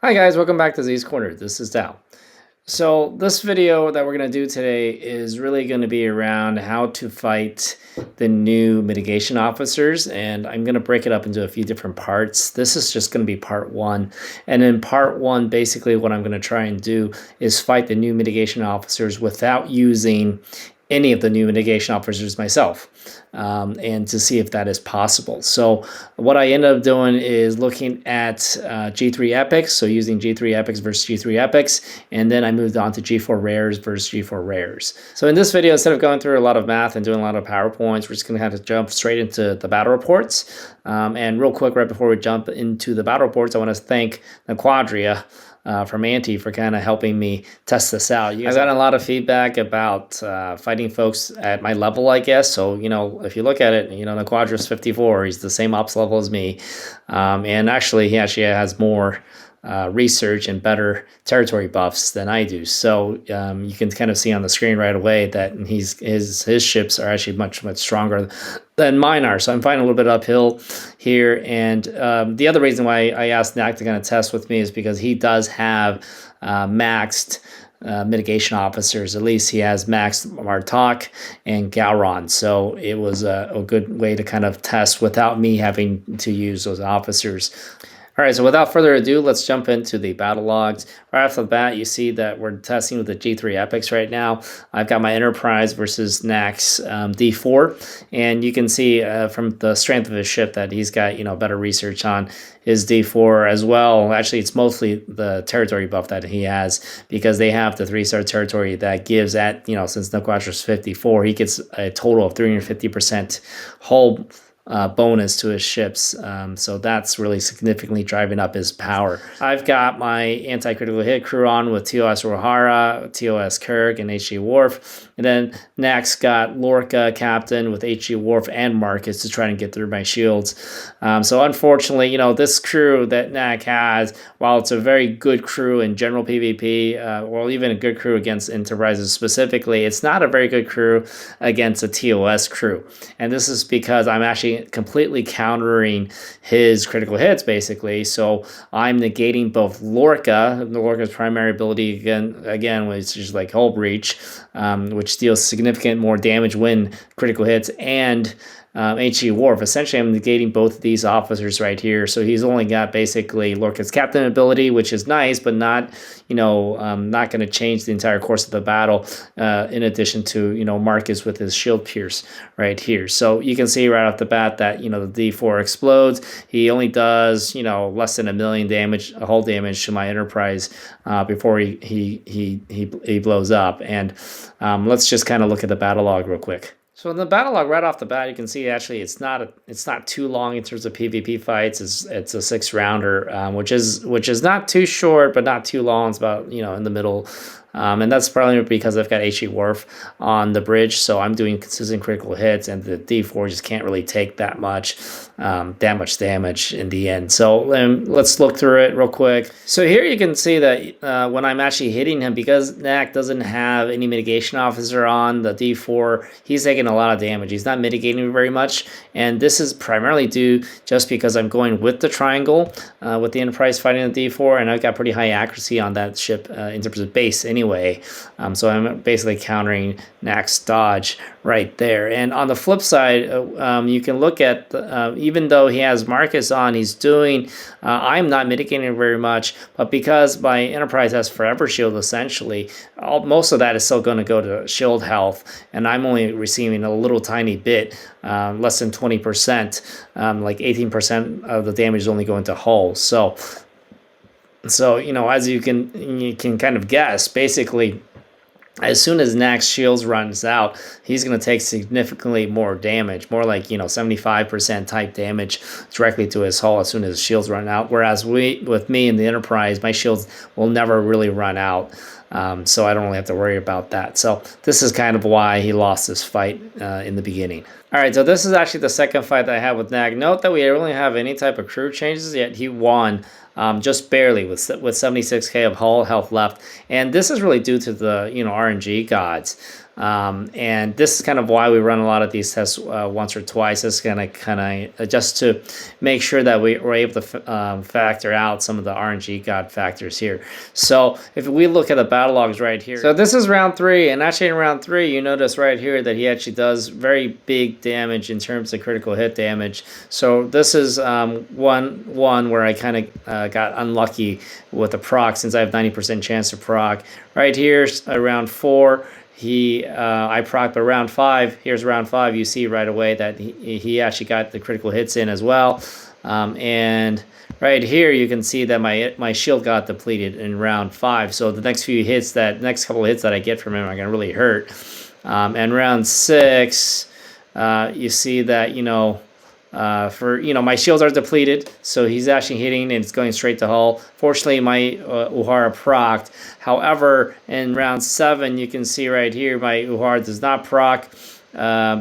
Hi guys, welcome back to Z's Corner. This is Dal. So this video that we're going to do today is really going to be around how to fight the new mitigation officers, and I'm going to break it up into a few different parts. This is just going to be part one, and in part one, basically what I'm going to try and do is fight the new mitigation officers without using any of the new mitigation officers myself, and to see if that is possible. So what I ended up doing is looking at G3 epics, so using G3 epics versus G3 epics, and then I moved on to G4 rares versus G4 rares. So in this video, instead of going through a lot of math and doing a lot of PowerPoints, we're just going to have to jump straight into the battle reports. And real quick, right before we jump into the battle reports, I want to thank the Quadria from Anti for kind of helping me test this out. I've gotten a lot of feedback about fighting folks at my level, I guess. So, you know, if you look at it, you know, the Quadra's 54. He's the same ops level as me. And actually, he actually has more research and better territory buffs than I do. So you can kind of see on the screen right away that his ships are actually much stronger than mine are. So I'm fighting a little bit uphill here. And the other reason why I asked Knack to kind of test with me is because he does have maxed mitigation officers. At least he has maxed Martok and Gowron. So it was a good way to kind of test without me having to use those officers. All right, so without further ado, let's jump into the battle logs. Right off the bat, you see that we're testing with the G3 epics right now. I've got my Enterprise versus Nax D4, and you can see from the strength of his ship that he's got, you know, better research on his D4 as well. Actually, it's mostly the territory buff that he has, because they have the 3-star territory that gives at, you know, since Nequatra's 54, he gets a total of 350% hull bonus to his ships. So that's really significantly driving up his power. I've got my anti-critical hit crew on with TOS Rohara, TOS Kirk, and HG Worf. And then next got Lorca Captain with HG Worf and Marcus to try and get through my shields. So unfortunately, you know, this crew that Knack has, while it's a very good crew in general PvP, or even a good crew against Enterprises specifically, it's not a very good crew against a TOS crew. And this is because I'm actually completely countering his critical hits, basically. So I'm negating both Lorca's primary ability again, which is like Hull Breach, which deals significant more damage when critical hits, and HG Worf. Essentially, I'm negating both of these officers right here. So he's only got basically Lorca's captain ability, which is nice, but not, you know, not going to change the entire course of the battle. In addition to, you know, Marcus with his shield pierce right here. So you can see right off the bat that, you know, the D4 explodes. He only does, you know, less than 1 million damage, hull damage to my Enterprise before he blows up. And let's just kind of look at the battle log real quick. So in the battle log, right off the bat, you can see actually it's not too long in terms of PvP fights. It's a 6-rounder, which is not too short, but not too long. It's about, you know, in the middle. And that's probably because I've got HE Worf on the bridge, so I'm doing consistent critical hits, and the D4 just can't really take that much damage in the end. So let's look through it real quick. So here you can see that when I'm actually hitting him, because Knack doesn't have any mitigation officer on the D4, he's taking a lot of damage. He's not mitigating very much, and this is primarily due just because I'm going with the triangle with the Enterprise fighting the D4, and I've got pretty high accuracy on that ship in terms of base anyway. So I'm basically countering Knack's dodge right there. And on the flip side, you can look at even though he has Marcus on, he's doing I'm not mitigating very much, but because my Enterprise has forever shield, essentially most of that is still going to go to shield health, and I'm only receiving a little tiny bit, less than 20%, like 18% of the damage is only going to hull. So, you know, as you can kind of guess, basically, as soon as Knack's shields runs out, he's going to take significantly more damage, more like, you know, 75% type damage directly to his hull as soon as his shields run out. Whereas with me in the Enterprise, my shields will never really run out. So I don't really have to worry about that. So this is kind of why he lost this fight in the beginning. All right, so this is actually the second fight that I had with Knack. Note that we don't really have any type of crew changes yet. He won just barely with 76k of hull health left, and this is really due to the, you know, RNG gods. And this is kind of why we run a lot of these tests once or twice. This is going to kind of just to make sure that we're able to factor out some of the RNG God factors here. So if we look at the battle logs right here, so this is round 3, and actually in round 3, you notice right here that he actually does very big damage in terms of critical hit damage. So this is one where I kind of got unlucky with the proc, since I have 90% chance to proc. Right here, round 4. I proc, but round 5, here's round 5, you see right away that he actually got the critical hits in as well. And right here you can see that my shield got depleted in round 5. So the next couple of hits that I get from him are going to really hurt. And round 6, you see that, my shields are depleted, so he's actually hitting and it's going straight to hull. Fortunately, my Uhara procced. However, in round 7, you can see right here my Uhara does not proc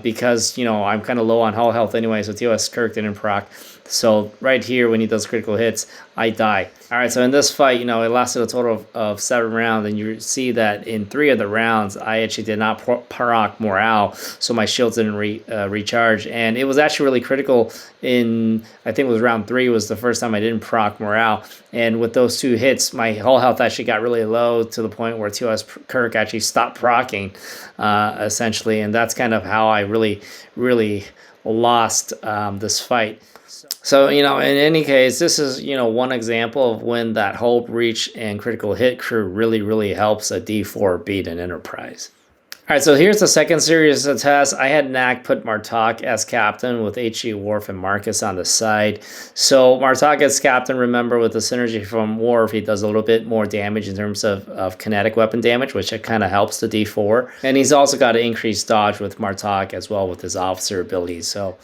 because I'm kind of low on hull health anyway, so TOS Kirk didn't proc. So right here, when he does critical hits, I die. All right, so in this fight, it lasted a total of 7 rounds, and you see that in 3 of the rounds, I actually did not proc morale, so my shields didn't recharge, and it was actually really critical in, I think it was round 3 was the first time I didn't proc morale, and with those 2 hits, my hull health actually got really low to the point where TOS Kirk actually stopped procking, essentially, and that's kind of how I really, really lost this fight. So, in any case, this is, one example of when that hull breach and critical hit crew really, really helps a D4 beat an Enterprise. All right, so here's the second series of tests. I had Knack put Martok as captain with H.G. Worf and Marcus on the side. So Martok as captain, remember, with the synergy from Worf, he does a little bit more damage in terms of kinetic weapon damage, which kind of helps the D4. And he's also got an increased dodge with Martok as well with his officer abilities. So,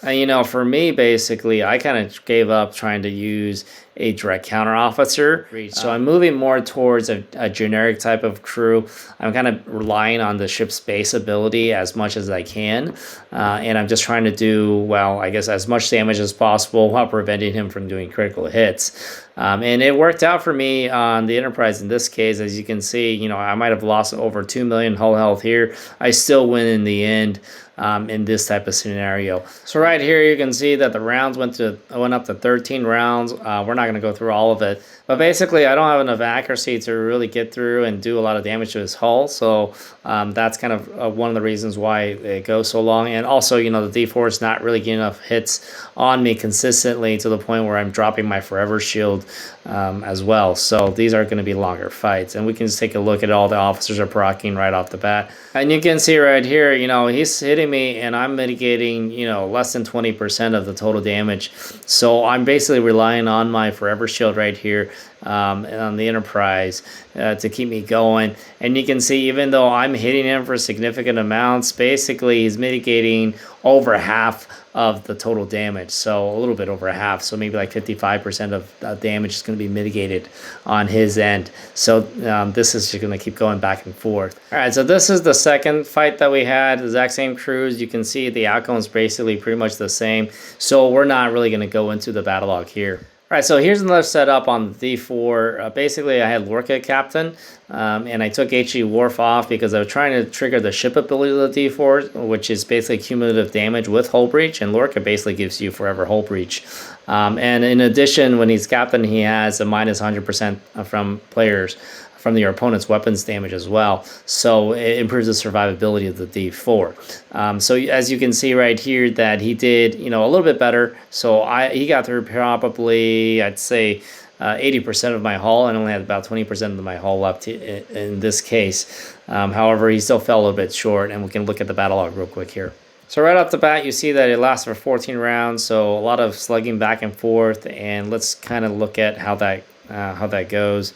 for me, basically, I kind of gave up trying to use a direct counter officer. So I'm moving more towards a generic type of crew. I'm kind of relying on the ship's base ability as much as I can. And I'm just trying to do, well, I guess as much damage as possible while preventing him from doing critical hits. And it worked out for me on the Enterprise in this case. As you can see, I might have lost over 2 million hull health here. I still win in the end. In this type of scenario. So right here you can see that the rounds went up to 13 rounds. We're not going to go through all of it, but basically I don't have enough accuracy to really get through and do a lot of damage to his hull, so that's kind of one of the reasons why it goes so long. And also, the D4 is not really getting enough hits on me consistently to the point where I'm dropping my forever shield as well. So these are going to be longer fights, and we can just take a look at all the officers are proccing right off the bat, and you can see right here, he's hitting me and I'm mitigating, less than 20% of the total damage. So I'm basically relying on my forever shield right here on the Enterprise to keep me going. And you can see, even though I'm hitting him for significant amounts, basically he's mitigating over half of the total damage, so a little bit over half, so maybe like 55% of damage is going to be mitigated on his end. So this is just going to keep going back and forth. All right, so this is the second fight that we had, the exact same crews. You can see the outcome is basically pretty much the same, so we're not really going to go into the battle log here. All right, so here's another setup on the D4. Basically, I had Lorca captain, and I took H.G. Worf off because I was trying to trigger the ship ability of the D4, which is basically cumulative damage with hull breach, and Lorca basically gives you forever hull breach. And in addition, when he's captain, he has a minus 100% from players from your opponent's weapons damage as well. So it improves the survivability of the D4. So as you can see right here that he did, a little bit better. So he got through probably, I'd say, 80% of my hull, and only had about 20% of my hull left in this case. However, he still fell a little bit short, and we can look at the battle log real quick here. So right off the bat, you see that it lasts for 14 rounds, so a lot of slugging back and forth, and let's kind of look at how that goes.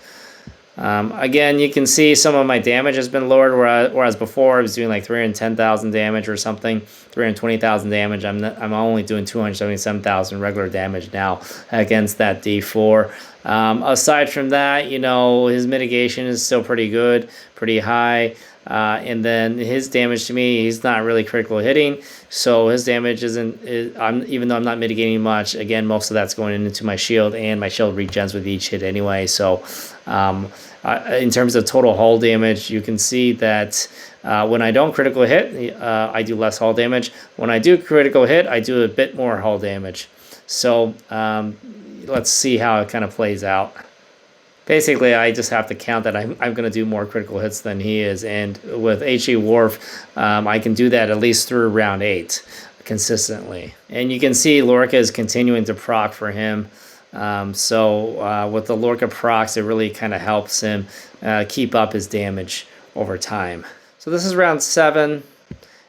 Again, you can see some of my damage has been lowered, whereas before I was doing like 310,000 damage or something, 320,000 damage. I'm only doing 277,000 regular damage now against that D4. Aside from that, you know, his mitigation is still pretty good, pretty high. And then his damage to me, he's not really critical hitting, so his damage isn't. Even though I'm not mitigating much, again, most of that's going into my shield, and my shield regens with each hit anyway. So, in terms of total hull damage, you can see that when I don't critical hit, I do less hull damage. When I do critical hit, I do a bit more hull damage. So let's see how it kind of plays out. Basically, I just have to count that I'm going to do more critical hits than he is. And with HE Worf, I can do that at least through round 8 consistently. And you can see Lorca is continuing to proc for him. So with the Lorca procs, it really kind of helps him keep up his damage over time. So this is round 7.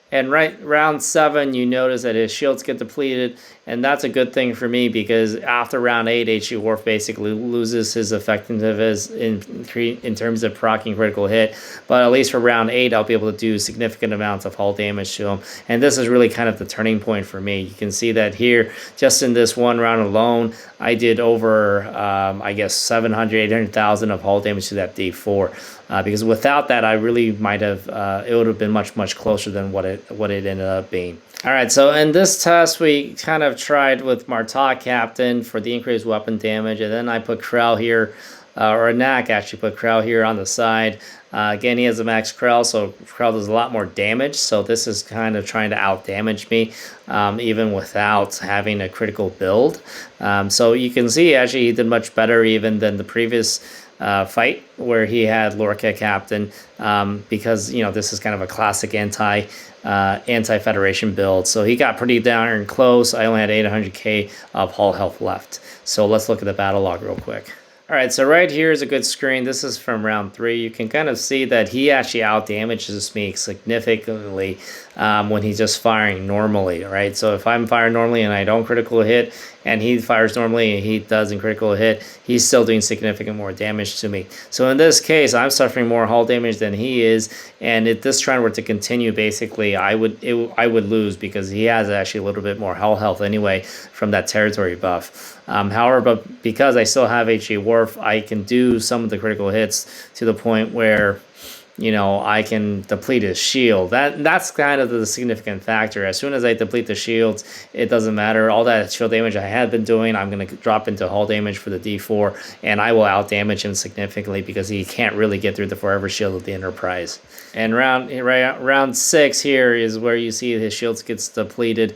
And round 7, you notice that his shields get depleted, and that's a good thing for me because after round 8, HE Worf basically loses his effectiveness in terms of proccing critical hit. But at least for round 8, I'll be able to do significant amounts of hull damage to him. And this is really kind of the turning point for me. You can see that here, just in this one round alone, I did over, I guess, 700,000, 800,000 of hull damage to that D4. Because without that, I really might have, it would have been much, much closer than what it ended up being. All right, so in this test, we kind of tried with Martok Captain for the increased weapon damage, and then I put Krell here, or Nak actually put Krell here on the side. Again, he has a max Krell, so Krell does a lot more damage, so this is kind of trying to out-damage me, even without having a critical build. So you can see, actually, he did much better even than the previous fight where he had Lorca Captain, because, you know, this is kind of a classic anti-Federation build. So he got pretty darn close. I only had 800k of hull health left. So let's look at the battle log real quick. All right, so right here is a good screen. This is from round 3. You can kind of see that he actually out-damages me significantly when he's just firing normally, right? So if I'm firing normally and I don't critical hit, and he fires normally and he doesn't critical hit, he's still doing significant more damage to me. So in this case, I'm suffering more hull damage than he is, and if this trend were to continue, basically, I would lose because he has actually a little bit more hull health anyway from that territory buff. However, but because I still have HE Worf, I can do some of the critical hits to the point where, you know, I can deplete his shield. That's kind of the significant factor. As soon as I deplete the shields, it doesn't matter. All that shield damage I had been doing, I'm going to drop into hull damage for the D4, and I will out-damage him significantly because he can't really get through the Forever Shield of the Enterprise. And round 6 here is where you see his shields gets depleted.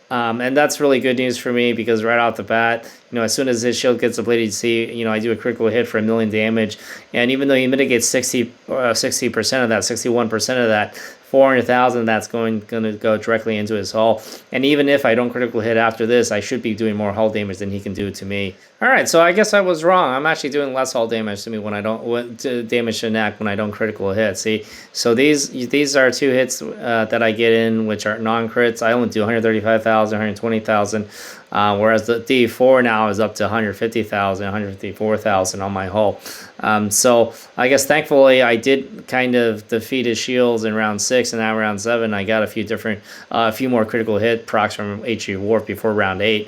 And that's really good news for me because right off the bat, you know, as soon as his shield gets depleted, you see, you know, I do a critical hit for 1 million damage. And even though he mitigates 60% of that, 61% of that, 400,000, that's going to go directly into his hull. And even if I don't critical hit after this, I should be doing more hull damage than he can do to me. All right, so I guess I was wrong. I'm actually doing less hull damage to me when I don't damage to Nak when I don't critical hit. See, so these are 2 hits that I get in, which are non-crits. I only do 135,000, 120,000. Whereas the D4 now is up to 150,000, 154,000 on my hull. So I guess thankfully I did kind of defeat his shields in round 6, and now round 7 I got a few more critical hit procs from HE Worf before round 8,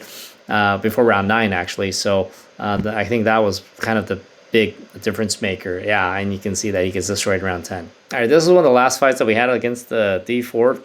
before round 9 actually. So I think that was kind of the big difference maker. Yeah, and you can see that he gets destroyed in round 10. All right, this is one of the last fights that we had against the D4.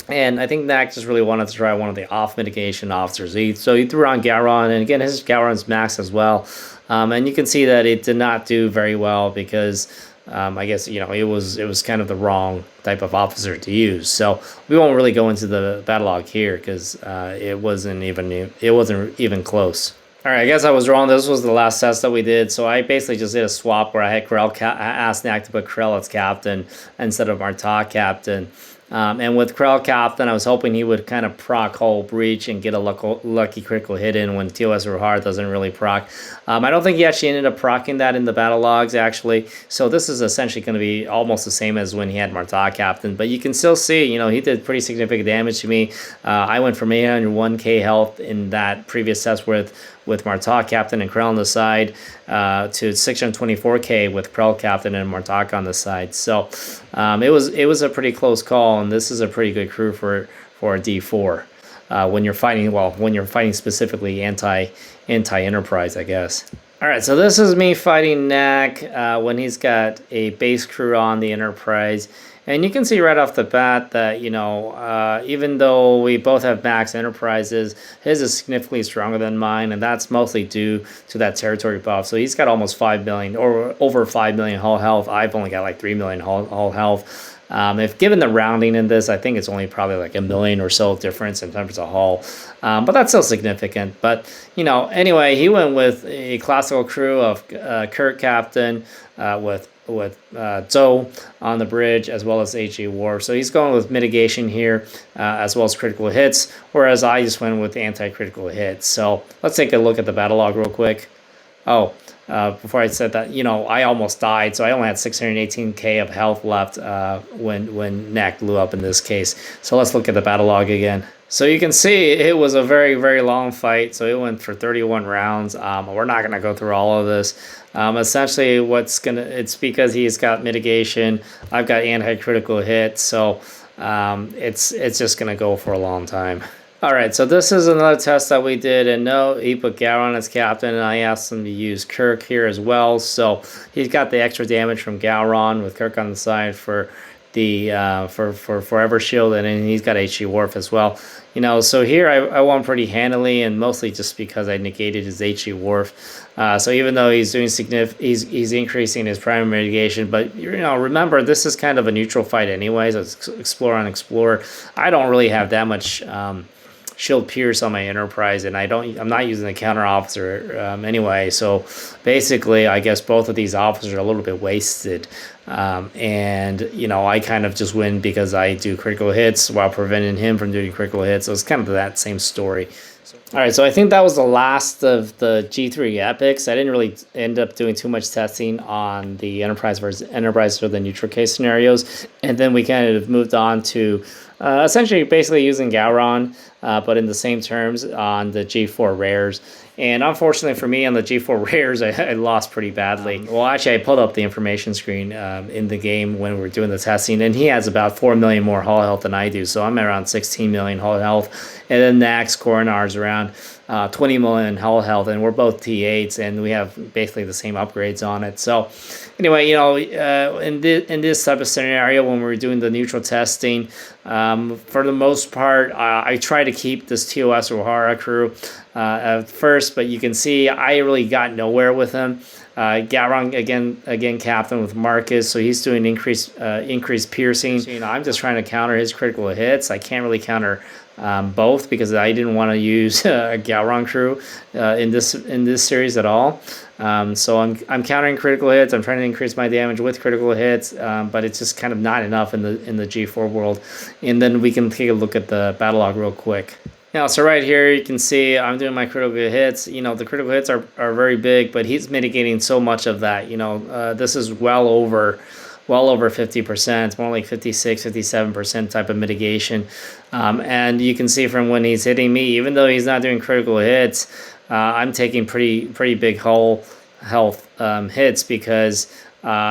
And I think Nak just really wanted to try one of the off mitigation officers. So he threw on Gowron, and again, his Gowron's max as well. And you can see that it did not do very well because I guess, you know, it was kind of the wrong type of officer to use. So we won't really go into the battle log here because it wasn't even close. All right, I guess I was wrong. This was the last test that we did. So I basically just did a swap where I had I asked Nak to put Krell as captain instead of Martok captain. And with Krell Captain, I was hoping he would kind of proc Hull Breach and get a lucky critical hit in when TOS Rahar doesn't really proc. I don't think he actually ended up procking that in the battle logs, actually. So this is essentially going to be almost the same as when he had Martok Captain. But you can still see, you know, he did pretty significant damage to me. I went from 801k health in that previous test with Martok Captain and Krell on the side to 624k with Krell Captain and Martok on the side. So it was a pretty close call, and this is a pretty good crew for a D4 when you're fighting specifically anti-Enterprise, I guess. All right, so this is me fighting Knack when he's got a base crew on the Enterprise. And you can see right off the bat that, even though we both have max Enterprises, his is significantly stronger than mine, and that's mostly due to that territory buff. So he's got almost 5 million, or over 5 million hull health. I've only got like 3 million hull health. If given the rounding in this, I think it's only probably like 1 million or so difference in terms of hull, but that's still significant. But anyway, he went with a classical crew of Kirk Captain with Zoe on the bridge, as well as HE Worf. So he's going with mitigation here, as well as critical hits, whereas I just went with anti-critical hits. So let's take a look at the battle log real quick. Oh, before I said that, I almost died, so I only had 618k of health left when Knack blew up in this case. So let's look at the battle log again. So you can see it was a very, very long fight. So it went for 31 rounds. We're not going to go through all of this. Essentially, it's because he's got mitigation. I've got anti-critical hit. So it's just going to go for a long time. All right, so this is another test that we did, and no, he put Gowron as captain, and I asked him to use Kirk here as well. So he's got the extra damage from Gowron with Kirk on the side for the for Forever Shield, and then he's got HE Worf as well. So here I won pretty handily, and mostly just because I negated his HE Worf. So even though he's doing he's increasing his primary mitigation, but remember, this is kind of a neutral fight anyway. So it's explore on explore. I don't really have that much shield pierce on my Enterprise, and I'm not using the counter officer anyway. So basically, I guess both of these officers are a little bit wasted, and I kind of just win because I do critical hits while preventing him from doing critical hits. So it's kind of that same story. All right, so I think that was the last of the G3 epics. I didn't really end up doing too much testing on the Enterprise versus Enterprise or the neutral case scenarios, and then we kind of moved on to essentially basically using Gowron, but in the same terms on the G4 rares. And unfortunately for me, on the G4 rares, I lost pretty badly. Well, actually, I pulled up the information screen in the game when we were doing the testing, and he has about 4 million more hull health than I do. So I'm around 16 million hull health. And then Nax Coronar is around 20 million hull health, and we're both T8s, and we have basically the same upgrades on it. So anyway, in this type of scenario, when we're doing the neutral testing, for the most part, I try to keep this TOS O'Hara crew at first, but you can see I really got nowhere with him. Gowron again captain with Marcus, so he's doing increased piercing. I'm just trying to counter his critical hits. I can't really counter both because I didn't want to use a Gowron crew in this series at all. So I'm countering critical hits. I'm trying to increase my damage with critical hits, but it's just kind of not enough in the G4 world. And then we can take a look at the battle log real quick. So right here you can see I'm doing my critical hits. The critical hits are very big, but he's mitigating so much of that. This is well over 50%. It's more like 56, 57% type of mitigation. And you can see from when he's hitting me, even though he's not doing critical hits, I'm taking pretty big hull health hits because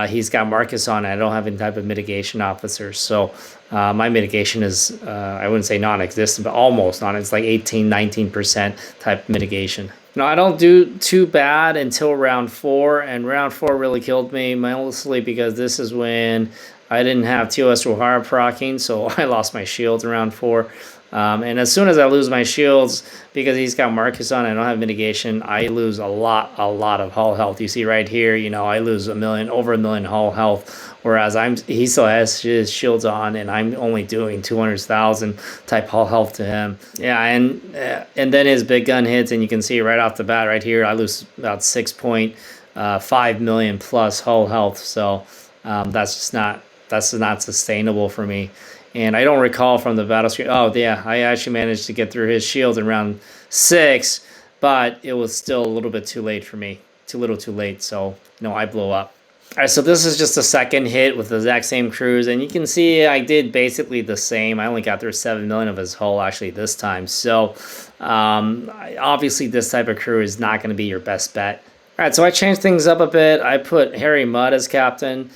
he's got Marcus on. I don't have any type of mitigation officers. So my mitigation is, I wouldn't say non-existent, but almost non. It's like 18, 19% type mitigation. I don't do too bad until round 4, and round 4 really killed me, mostly because this is when I didn't have TOS O'Hara proccing, so I lost my shields in round 4. And as soon as I lose my shields, because he's got Marcus on, I don't have mitigation, I lose a lot of hull health. You see right here, I lose over a million hull health, whereas he still has his shields on, and I'm only doing 200,000 type hull health to him. Yeah, and then his big gun hits, and you can see right off the bat right here, I lose about 6.5 million plus hull health. So that's just not sustainable for me. And I don't recall from the battle screen. Oh, yeah, I actually managed to get through his shield in round 6, but it was still a little bit too late for me. Too little too late, so, I blow up. All right, so this is just the second hit with the exact same crews, and you can see I did basically the same. I only got through 7 million of his hull, actually, this time. So, obviously, this type of crew is not going to be your best bet. All right, so I changed things up a bit. I put Harry Mudd as captain.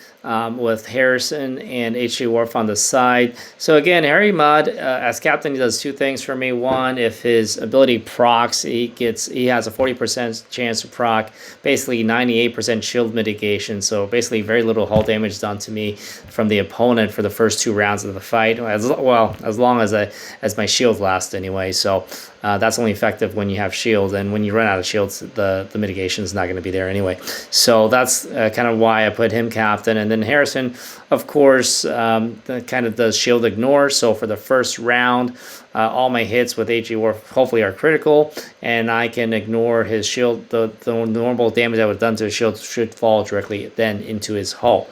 with Harrison and H.G. Wharf on the side. So again, Harry Mudd, as captain, he does two things for me. One, if his ability procs, he has a 40% chance to proc, basically 98% shield mitigation. So basically very little hull damage done to me from the opponent for the first 2 rounds of the fight. As long as my shield lasts anyway. So that's only effective when you have shields, and when you run out of shields, the mitigation is not going to be there anyway. So that's kind of why I put him captain. And then Harrison, of course, kind of does shield ignore. So for the first round, all my hits with HE Wharf hopefully are critical, and I can ignore his shield. The normal damage that was done to his shield should fall directly then into his hull.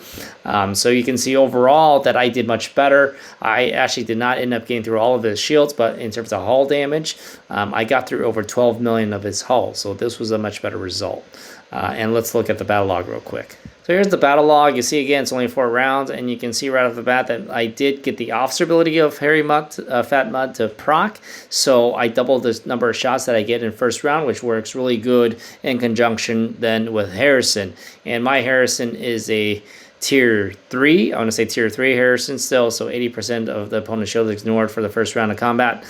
So you can see overall that I did much better. I actually did not end up getting through all of his shields, but in terms of hull damage, I got through over 12 million of his hull. So this was a much better result. And let's look at the battle log real quick. So here's the battle log. You see again, it's only 4 rounds, and you can see right off the bat that I did get the officer ability of Fat Mudd to proc. So I doubled the number of shots that I get in first round, which works really good in conjunction then with Harrison. And my Harrison is a tier 3. I want to say tier 3 Harrison still, so 80% of the opponent's shield is ignored for the first round of combat.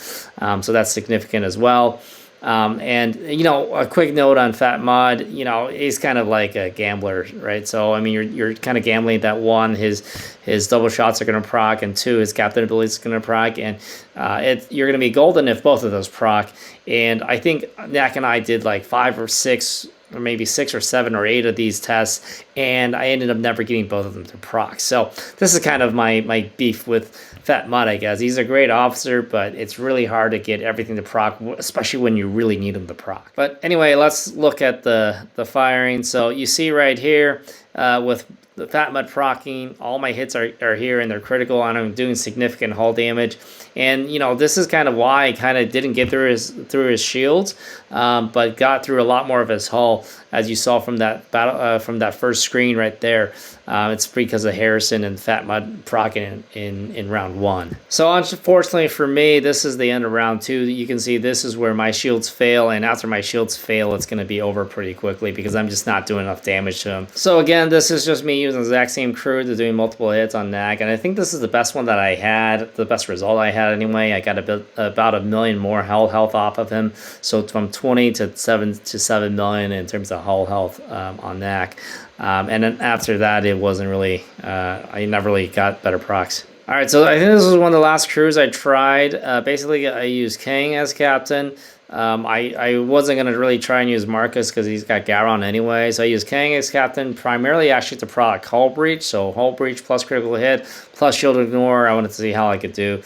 So that's significant as well. And, you know, a quick note on Fat Mudd, you know, he's kind of like a gambler, right? So, I mean, you're kind of gambling that 1, his double shots are going to proc, and 2, his captain ability is going to proc, and you're going to be golden if both of those proc. And I think Knack and I did like 5 or 6, or maybe 6 or 7 or 8 of these tests, and I ended up never getting both of them to proc. So this is kind of my beef with Fat Mudd, I guess. He's a great officer, but it's really hard to get everything to proc, especially when you really need him to proc. But anyway, let's look at the firing. So you see right here with the Fat Mudd procking, all my hits are here, and they're critical, and I'm doing significant hull damage. And, you know, this is kind of why I kind of didn't get through his shields, but got through a lot more of his hull, as you saw from that battle from that first screen right there. It's because of Harrison and Fat Mudd procking in round 1. So unfortunately for me, this is the end of round 2. You can see this is where my shields fail, and after my shields fail, it's going to be over pretty quickly because I'm just not doing enough damage to him. So again, this is just me using the exact same crew to doing multiple hits on Knack, and I think this is the best one that I had, the best result I had anyway. I got about 1 million more hull health off of him, so from 20 to 7 million in terms of hull health on Knack. And then after that, it wasn't really, I never really got better procs. All right, so I think this was one of the last crews I tried. Basically, I used Kang as captain. I wasn't going to really try and use Marcus because he's got Garon anyway. So I used Kang as captain, primarily actually to proc Hull Breach. So Hull Breach plus critical hit plus shield ignore. I wanted to see how I could do.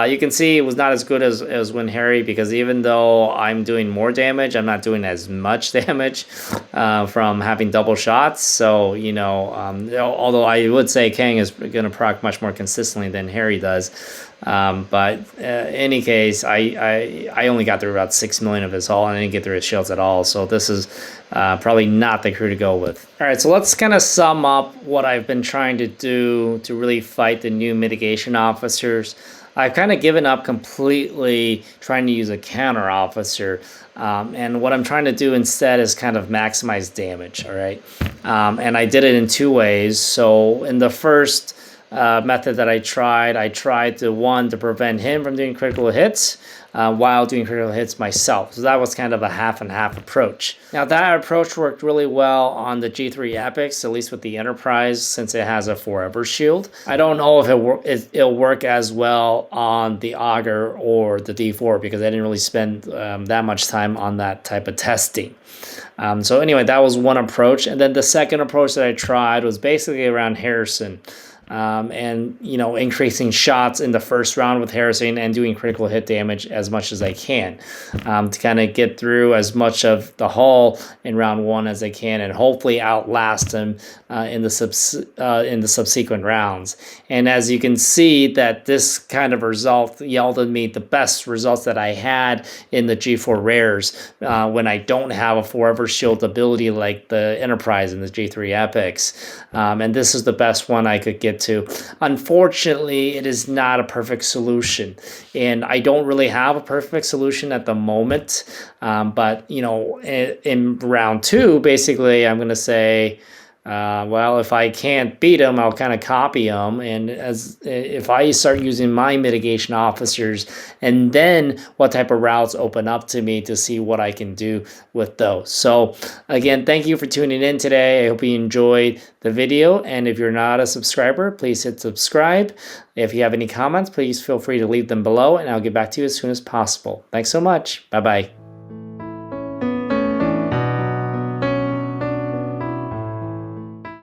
You can see it was not as good as when Harry, because even though I'm doing more damage, I'm not doing as much damage from having double shots. So, you know, although I would say Kang is going to proc much more consistently than Harry does. But in any case, I only got through about 6 million of his hull, and I didn't get through his shields at all. So this is probably not the crew to go with. All right, so let's kind of sum up what I've been trying to do to really fight the new mitigation officers. I've kind of given up completely trying to use a counter officer, and what I'm trying to do instead is kind of maximize damage, all right? And I did it in 2 ways. So in the first method that I tried to prevent him from doing critical hits while doing critical hits myself. So that was kind of a half and half approach. Now that approach worked really well on the G3 Epics, at least with the Enterprise, since it has a forever shield. I don't know if it'll work as well on the Augur or the D4, because I didn't really spend that much time on that type of testing. So anyway, that was one approach. And then the second approach that I tried was basically around Harrison. And, you know, increasing shots in the first round with Harrison and doing critical hit damage as much as I can to kind of get through as much of the hull in round 1 as I can, and hopefully outlast him in the subsequent rounds. And as you can see, that this kind of result yielded me the best results that I had in the G4 rares when I don't have a forever shield ability like the Enterprise and the G3 Epics. And this is the best one I could get to. Unfortunately, it is not a perfect solution, and I don't really have a perfect solution at the moment. But, you know, in round 2, basically, I'm going to say Well, if I can't beat them, I'll kind of copy them. And if I start using my mitigation officers, and then what type of routes open up to me to see what I can do with those. So again, thank you for tuning in today. I hope you enjoyed the video. And if you're not a subscriber, please hit subscribe. If you have any comments, please feel free to leave them below, and I'll get back to you as soon as possible. Thanks so much. Bye-bye.